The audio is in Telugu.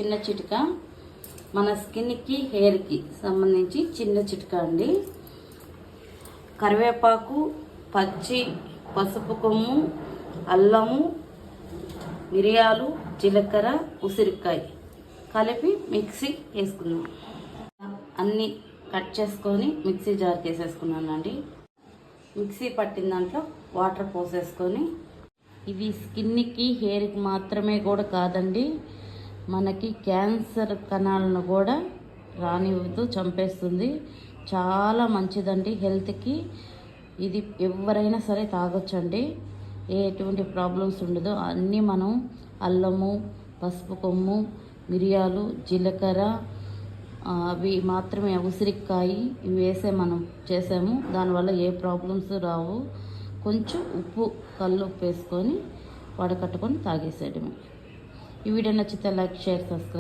చిన్న చిటిక మన స్కిన్కి హెయిర్కి సంబంధించి చిన్న చిటిక అండి. కరివేపాకు, పచ్చి పసుపు కొమ్ము, అల్లము, మిరియాలు, జీలకర్ర, ఉసిరికాయ కలిపి మిక్సీ వేసుకున్నాం. అన్నీ కట్ చేసుకొని మిక్సీ జార్కి వేసేసుకున్నానండి. మిక్సీ పట్టిన దాంట్లో వాటర్ పోసేసుకొని, ఇది స్కిన్కి హెయిర్కి మాత్రమే కూడా కాదండి, మనకి క్యాన్సర్ కణాలను కూడా రానివ్వదు, చంపేస్తుంది. చాలా మంచిదండి హెల్త్కి. ఇది ఎవరైనా సరే తాగొచ్చండి, ఎటువంటి ప్రాబ్లమ్స్ ఉండదు. అన్నీ మనం అల్లము, పసుపు కొమ్ము, మిరియాలు, జీలకర్ర అవి మాత్రమే, ఉసిరికాయ ఇవి వేసే మనం చేసాము. దానివల్ల ఏ ప్రాబ్లమ్స్ రావు. కొంచెం ఉప్పు, కల్లు ఉప్పు వేసుకొని వడకట్టుకొని తాగేసేయడమే. ఈ వీడియో నచ్చితే లైక్, షేర్, సబ్స్క్రైబ్.